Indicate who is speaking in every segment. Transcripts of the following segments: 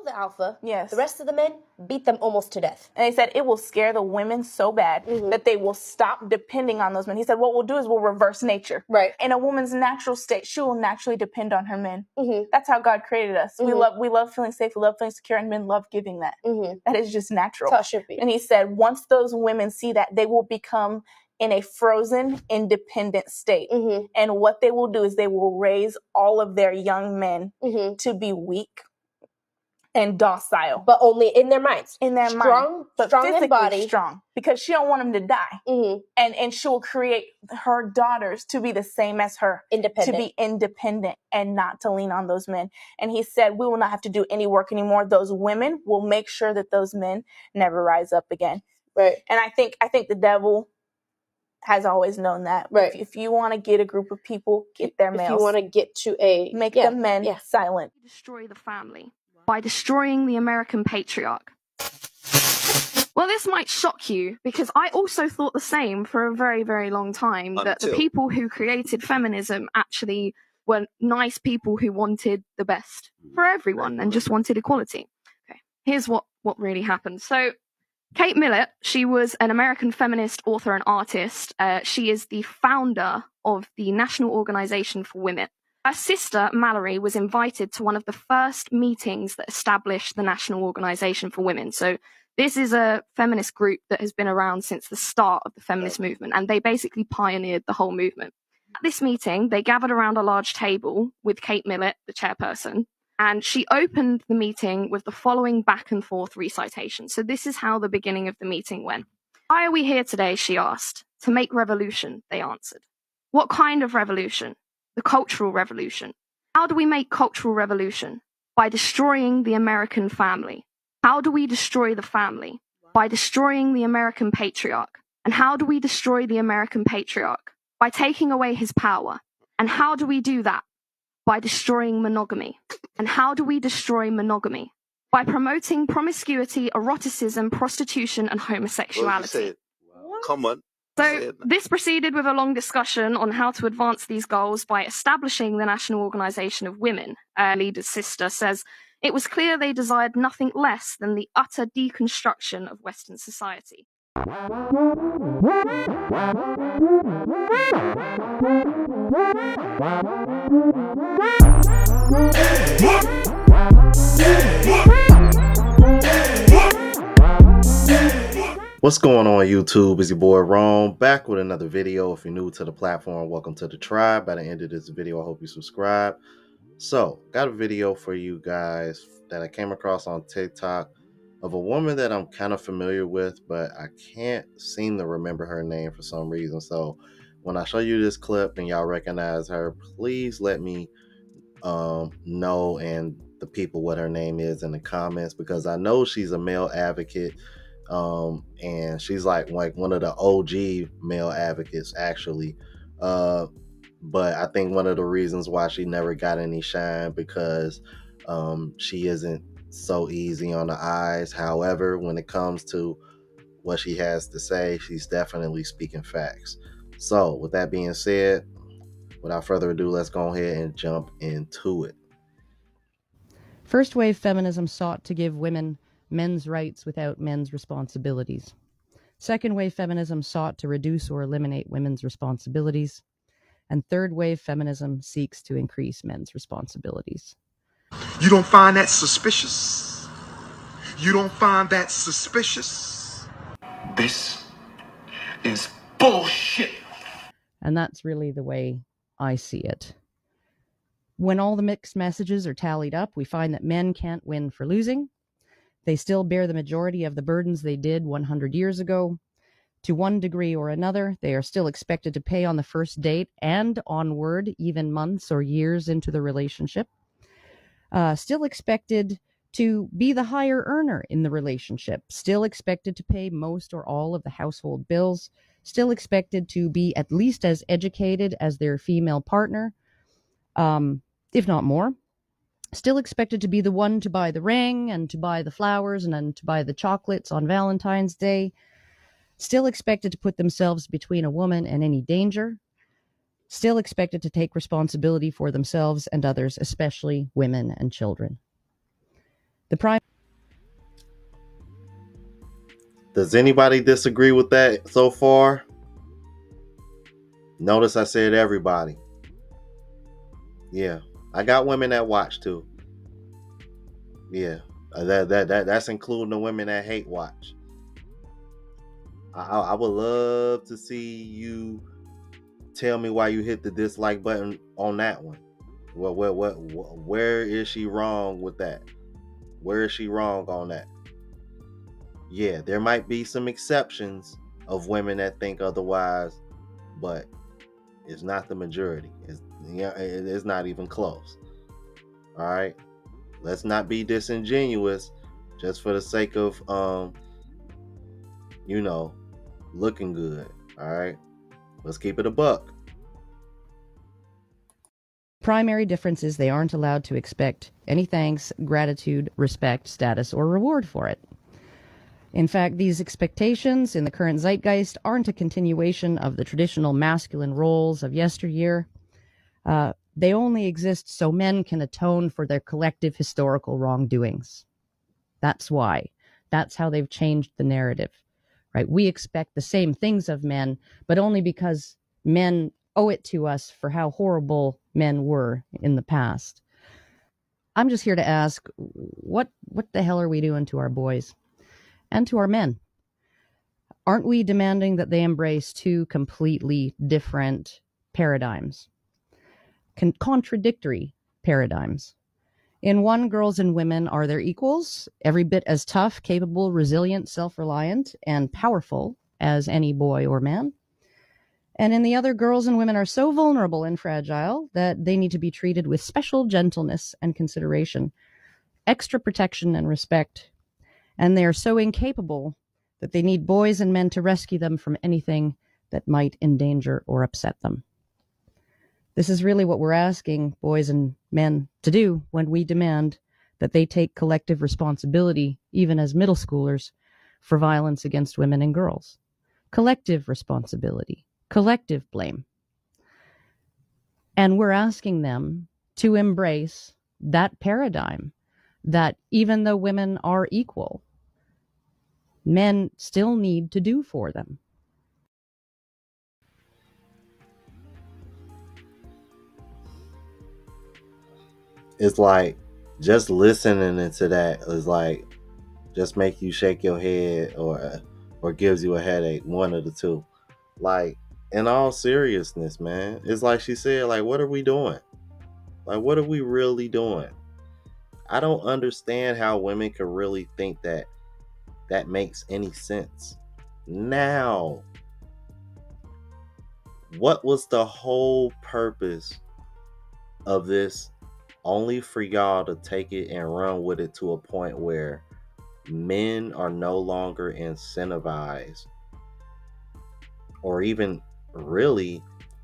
Speaker 1: the alpha.
Speaker 2: Yes.
Speaker 1: The rest of the men beat them almost to death.
Speaker 2: And he said it will scare the women so bad that they will stop depending on those men. He said what we'll do is we'll reverse nature.
Speaker 1: Right.
Speaker 2: In a woman's natural state, she will naturally depend on her men. That's how God created us. We love feeling safe. We love feeling secure, and men love giving that. That is just natural.
Speaker 1: That's how it should be.
Speaker 2: And he said once those women see that, they will become in a frozen, independent state. And what they will do is they will raise all of their young men to be weak and docile.
Speaker 1: But only in their minds.
Speaker 2: In their
Speaker 1: mind.
Speaker 2: But
Speaker 1: strong
Speaker 2: physically
Speaker 1: in body.
Speaker 2: strong. Because she don't want them to die. And she will create her daughters to be the same as her.
Speaker 1: Independent.
Speaker 2: To be independent and not to lean on those men. And he said, we will not have to do any work anymore. Those women will make sure that those men never rise up again.
Speaker 1: Right.
Speaker 2: And I think the devil has always known that.
Speaker 1: Right.
Speaker 2: If you want to get a group of people, get their males.
Speaker 1: If you want to get to
Speaker 2: make the men silent.
Speaker 3: Destroy the family by destroying the American patriarch. Well, this might shock you because I also thought the same for a very, very long time, that the people who created feminism actually were nice people who wanted the best for everyone and just wanted equality. Okay, here's what really happened. So Kate Millett, she was an American feminist, author, and artist. She is the founder of the National Organization for Women. Her sister, Mallory, was invited to one of the first meetings that established the National Organization for Women. So this is a feminist group that has been around since the start of the feminist movement, and they basically pioneered the whole movement. At this meeting, they gathered around a large table with Kate Millett, the chairperson, and she opened the meeting with the following back and forth recitation. So this is how the beginning of the meeting went. Why are we here today, she asked. To make revolution, they answered. What kind of revolution? The Cultural Revolution. How do we make cultural revolution? By destroying the American family. How do we destroy the family? By destroying the American patriarch. And how do we destroy the American patriarch? By taking away his power. And how do we do that? By destroying monogamy. And how do we destroy monogamy? By promoting promiscuity, eroticism, prostitution, and homosexuality.
Speaker 4: Come on.
Speaker 3: So this proceeded with a long discussion on how to advance these goals by establishing the National Organization of Women. Leader's sister says, it was clear they desired nothing less than the utter deconstruction of Western society.
Speaker 5: What's going on YouTube? It's your boy Rome, back with another video. If you're new to the platform, welcome to the tribe. By the end of this video, I hope you subscribe. So, got a video for you guys that I came across on TikTok of a woman that I'm kind of familiar with, but I can't seem to remember her name for some reason. So, when I show you this clip and y'all recognize her, please let me know and the people what her name is in the comments, because I know she's a male advocate. And she's like one of the OG male advocates actually, but I think one of the reasons why she never got any shine because she isn't so easy on the eyes. However, when it comes to what she has to say, she's definitely speaking facts. So with that being said, without further ado, let's go ahead and jump into it.
Speaker 6: First wave feminism sought to give women men's rights without men's responsibilities. Second wave feminism sought to reduce or eliminate women's responsibilities. And third wave feminism seeks to increase men's responsibilities.
Speaker 7: You don't find that suspicious? You don't find that suspicious?
Speaker 8: This is bullshit.
Speaker 6: And that's really the way I see it. When all the mixed messages are tallied up, we find that men can't win for losing. They still bear the majority of the burdens they did 100 years ago. To one degree or another, they are still expected to pay on the first date and onward, even months or years into the relationship. Still expected to be the higher earner in the relationship. Still expected to pay most or all of the household bills. Still expected to be at least as educated as their female partner, if not more. Still expected to be the one to buy the ring and to buy the flowers and then to buy the chocolates on Valentine's Day. Still expected to put themselves between a woman and any danger. Still expected to take responsibility for themselves and others, especially women and children.
Speaker 5: Does anybody disagree with that so far? Notice I said everybody. Yeah, I got women that watch too. Yeah, that's including the women that hate watch. I would love to see you tell me why you hit the dislike button on that one. Where is she wrong with that? Where is she wrong on that? Yeah, there might be some exceptions of women that think otherwise, but it's not the majority. It's not even close. All right, let's not be disingenuous just for the sake of looking good. All right, let's keep it a buck.
Speaker 6: Primary difference is they aren't allowed to expect any thanks, gratitude, respect, status, or reward for it. In fact, these expectations in the current zeitgeist aren't a continuation of the traditional masculine roles of yesteryear. They only exist so men can atone for their collective historical wrongdoings. That's why. That's how they've changed the narrative, right? We expect the same things of men, but only because men owe it to us for how horrible men were in the past. I'm just here to ask, what the hell are we doing to our boys and to our men? Aren't we demanding that they embrace two completely different paradigms? Contradictory paradigms. In one, girls and women are their equals, every bit as tough, capable, resilient, self-reliant, and powerful as any boy or man. And in the other, girls and women are so vulnerable and fragile that they need to be treated with special gentleness and consideration, extra protection and respect. And they are so incapable that they need boys and men to rescue them from anything that might endanger or upset them. This is really what we're asking boys and men to do when we demand that they take collective responsibility, even as middle schoolers, for violence against women and girls. Collective responsibility, collective blame. And we're asking them to embrace that paradigm that even though women are equal, men still need to do for them.
Speaker 5: It's like just listening to that is like just make you shake your head or gives you a headache, one of the two. Like, in all seriousness, man, it's like she said, like, what are we doing? Like, what are we really doing? I don't understand how women can really think that makes any sense. Now, what was the whole purpose of this? Only for y'all to take it and run with it to a point where men are no longer incentivized or even really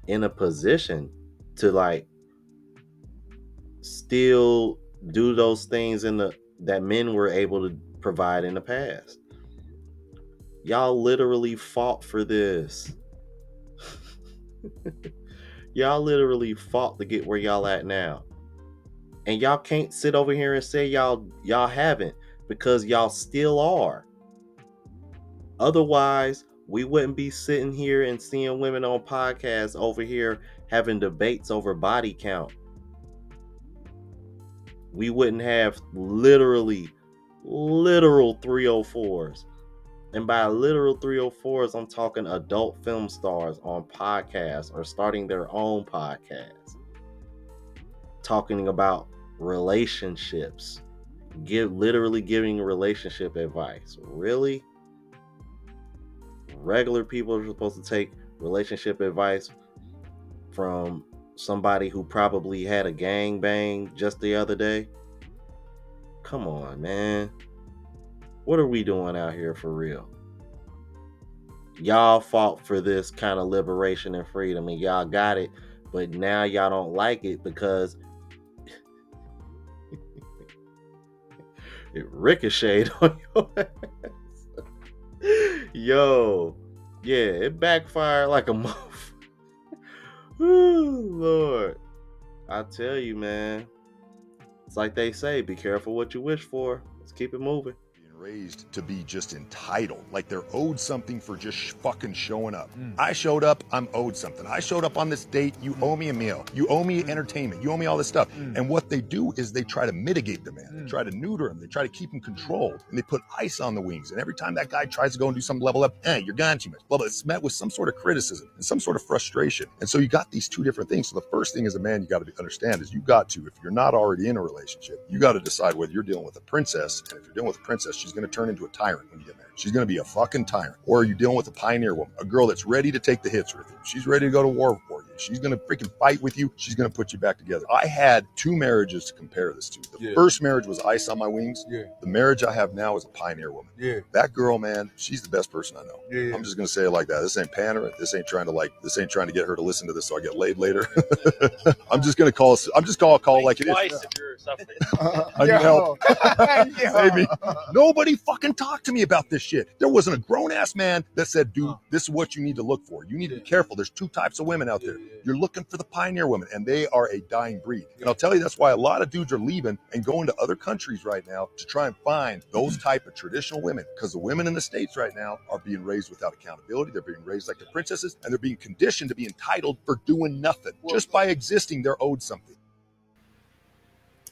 Speaker 5: in a position to like still do those things that men were able to provide in the past. Y'all literally fought for this. Y'all literally fought to get where y'all at now. And y'all can't sit over here and say y'all haven't, because y'all still are. Otherwise, we wouldn't be sitting here and seeing women on podcasts over here having debates over body count. We wouldn't have literal 304s. And by literal 304s, I'm talking adult film stars on podcasts or starting their own podcasts. Talking about relationships. Literally giving relationship advice. Really? Regular people are supposed to take relationship advice from somebody who probably had a gangbang just the other day? Come on, man. What are we doing out here for real? Y'all fought for this kind of liberation and freedom and y'all got it, but now y'all don't like it because it ricocheted on your ass. Yo, yeah, it backfired like a muff. Ooh, Lord. I tell you, man. It's like they say, be careful what you wish for. Let's keep it moving.
Speaker 4: Raised to be just entitled, like they're owed something for just fucking showing up. I showed up, I'm owed something. I showed up on this date, you owe me a meal, you owe me entertainment, you owe me all this stuff. And what they do is they try to mitigate the man, they try to neuter him, they try to keep him controlled, and they put ice on the wings. And every time that guy tries to go and do some level up, you're gone too much. Well, it's met with some sort of criticism and some sort of frustration. And so you got these two different things. So the first thing as a man you got to understand is you got to, if you're not already in a relationship, you got to decide whether you're dealing with a princess, and if you're dealing with a princess, she's going to turn into a tyrant when you get married. She's going to be a fucking tyrant. Or are you dealing with a pioneer woman, a girl that's ready to take the hits with you? She's ready to go to war for you. She's going to freaking fight with you. She's going to put you back together. I had 2 marriages to compare this to. The first marriage was ice on my wings. The marriage I have now is a pioneer woman. That girl, man, she's the best person I know. I'm just going to say it like that. This ain't pandering. This ain't trying to get her to listen to this so I get laid later. I'm just going to call like it is.
Speaker 9: Twice if you're suffering.
Speaker 4: I need help. Save me. Nobody fucking talked to me about this shit. There wasn't a grown-ass man that said, dude, this is what you need to look for. You need to be careful. There's 2 types of women out there. You're looking for the pioneer women, and they are a dying breed. And I'll tell you, that's why a lot of dudes are leaving and going to other countries right now to try and find those type of traditional women, because the women in the States right now are being raised without accountability. They're being raised like the princesses, and they're being conditioned to be entitled for doing nothing. Just by existing, they're owed something.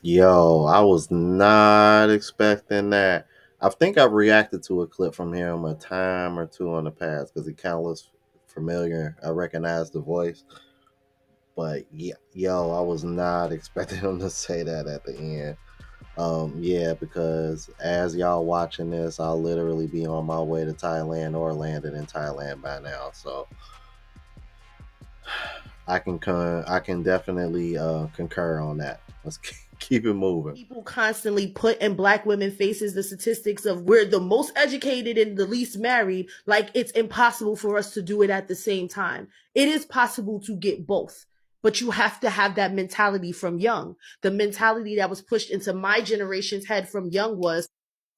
Speaker 5: Yo, I was not expecting that. I think I've reacted to a clip from him a time or 2 in the past because he kind of looks familiar. I recognize the voice. But yo, I was not expecting him to say that at the end. Yeah, because as y'all watching this, I'll literally be on my way to Thailand or landed in Thailand by now. So I can definitely concur on that. Let's keep it moving.
Speaker 10: People constantly put in Black women faces the statistics of we're the most educated and the least married, like it's impossible for us to do it at the same time. It is possible to get both, but you have to have that mentality from young. The mentality that was pushed into my generation's head from young was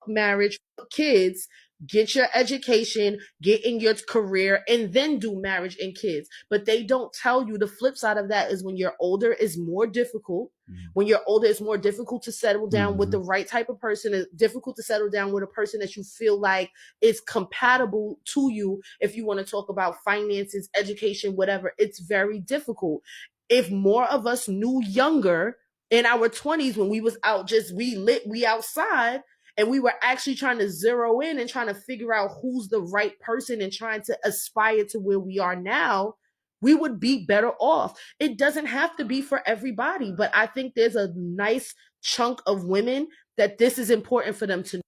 Speaker 10: marriage, kids, get your education, get in your career, and then do marriage and kids. But they don't tell you the flip side of that is when you're older, it's more difficult. When you're older, it's more difficult to settle down with the right type of person. It's difficult to settle down with a person that you feel like is compatible to you. If you want to talk about finances, education, whatever, it's very difficult. If more of us knew younger in our 20s when we was out just we outside, and we were actually trying to zero in and trying to figure out who's the right person and trying to aspire to where we are now, we would be better off. It doesn't have to be for everybody, but I think there's a nice chunk of women that this is important for them to know.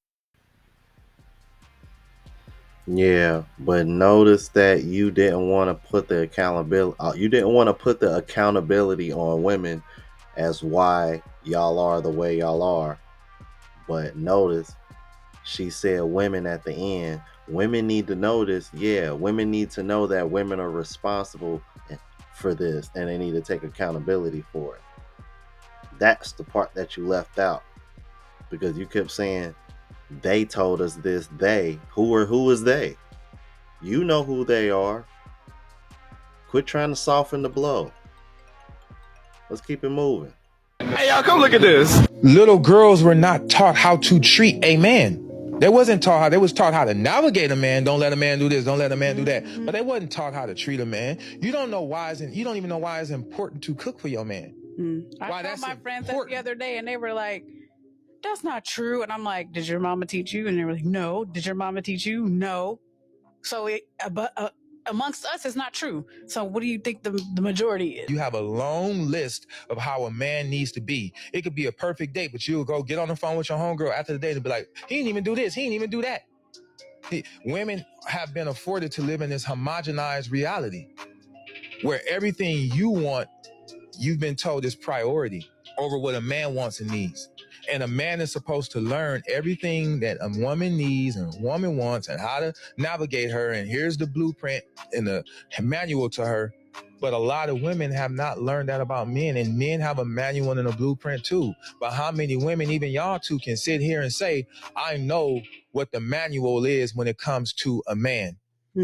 Speaker 5: Yeah, but notice that you didn't want to put the accountability. You didn't want to put the accountability on women as why y'all are the way y'all are. But notice she said women at the end. Women need to know this. Yeah, women need to know that women are responsible for this and they need to take accountability for it. That's the part that you left out because you kept saying they told us this. They, who is they? You know who they are. Quit trying to soften the blow. Let's keep it moving.
Speaker 11: Hey, y'all, come look at this. Little girls were not taught how to treat a man. They wasn't taught how. They was taught how to navigate a man. Don't let a man do this. Don't let a man do that. But they wasn't taught how to treat a man. You don't know why. You don't even know why it's important to cook for your man.
Speaker 12: I told my friends that the other day, and they were like, "That's not true." And I'm like, "Did your mama teach you?" And they were like, "No." Did your mama teach you? No. So amongst us, it's not true. So what do you think the majority is?
Speaker 11: You have a long list of how a man needs to be. It could be a perfect date, but you'll go get on the phone with your homegirl after the date and be like, he didn't even do this. He didn't even do that. Women have been afforded to live in this homogenized reality where everything you want, you've been told is priority over what a man wants and needs. And a man is supposed to learn everything that a woman needs and a woman wants and how to navigate her. And here's the blueprint and the manual to her. But a lot of women have not learned that about men, and men have a manual and a blueprint too. But how many women, even y'all two, can sit here and say, I know what the manual is when it comes to a man,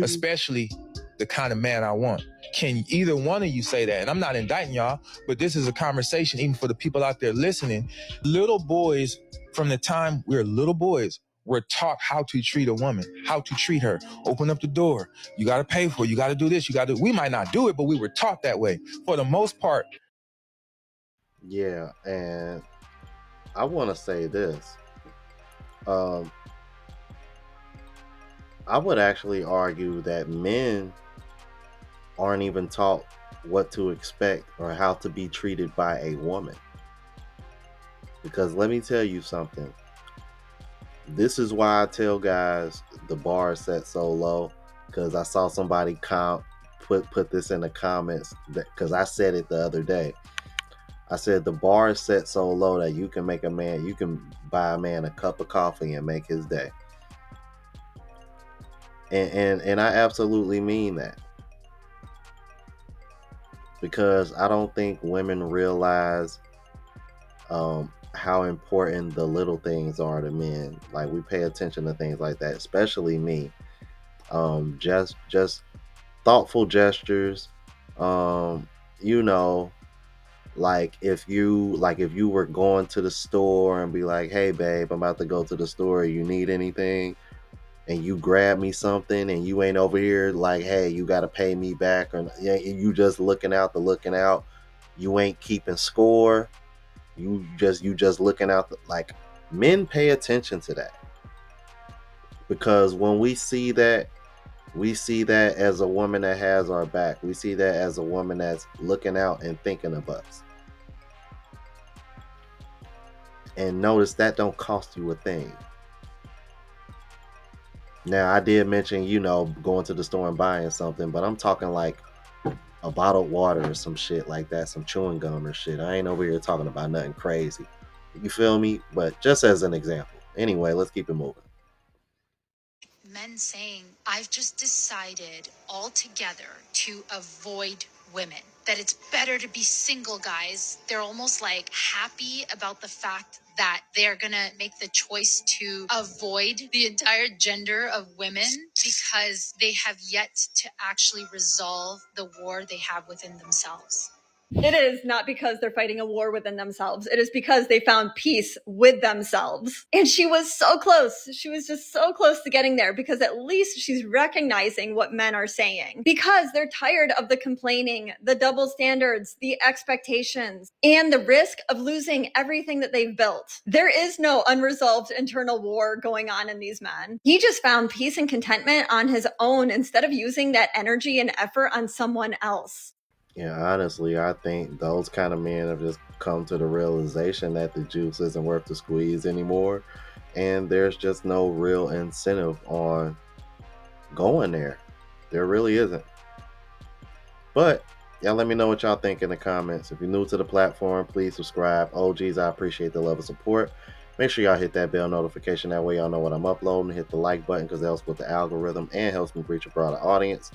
Speaker 11: especially the kind of man I want? Can either one of you say that? And I'm not indicting y'all, but this is a conversation even for the people out there listening. Little boys, from the time we're little boys, we're taught how to treat a woman, how to treat her. Open up the door. You got to pay for it. You got to do this. We might not do it, but we were taught that way. For the most part.
Speaker 5: Yeah, and I want to say this. I would actually argue that men aren't even taught what to expect or how to be treated by a woman. Because let me tell you something. This is why I tell guys the bar is set so low. Because I saw somebody put this in the comments, because I said it the other day. I said the bar is set so low that you can buy a man a cup of coffee and make his day. And I absolutely mean that. Because I don't think women realize how important the little things are to men. Like, we pay attention to things like that, especially me. Just thoughtful gestures. You know, like if you were going to the store and be like, "Hey babe, I'm about to go to the store. You need anything?" And you grab me something and you ain't over here like, "Hey, you got to pay me back," or you just looking out. You ain't keeping score. You just looking out. Like, men pay attention to that, because when we see that as a woman that has our back. We see that as a woman that's looking out and thinking of us. And notice that don't cost you a thing. Now, I did mention, going to the store and buying something, but I'm talking like a bottled water or some shit like that, some chewing gum or shit. I ain't over here talking about nothing crazy. You feel me? But just as an example. Anyway, let's keep it moving.
Speaker 9: Men saying, I've just decided altogether to avoid women, that it's better to be single, guys. They're almost like happy about the fact that they're gonna make the choice to avoid the entire gender of women because they have yet to actually resolve the war they have within themselves.
Speaker 13: It is not because they're fighting a war within themselves. It is because they found peace with themselves. And she was so close. She was just so close to getting there, because at least she's recognizing what men are saying, because they're tired of the complaining, the double standards, the expectations, and the risk of losing everything that they've built. There is no unresolved internal war going on in these men. He just found peace and contentment on his own instead of using that energy and effort on someone else.
Speaker 5: Yeah, honestly, I think those kind of men have just come to the realization that the juice isn't worth the squeeze anymore. And there's just no real incentive on going there. There really isn't. But y'all let me know what y'all think in the comments. If you're new to the platform, please subscribe. OGs, I appreciate the love of support. Make sure y'all hit that bell notification. That way y'all know what I'm uploading. Hit the like button, because that helps with the algorithm and helps me reach a broader audience.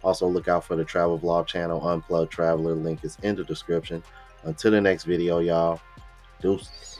Speaker 5: Also, look out for the travel vlog channel, Unplugged Traveler. Link is in the description. Until the next video, y'all. Deuces.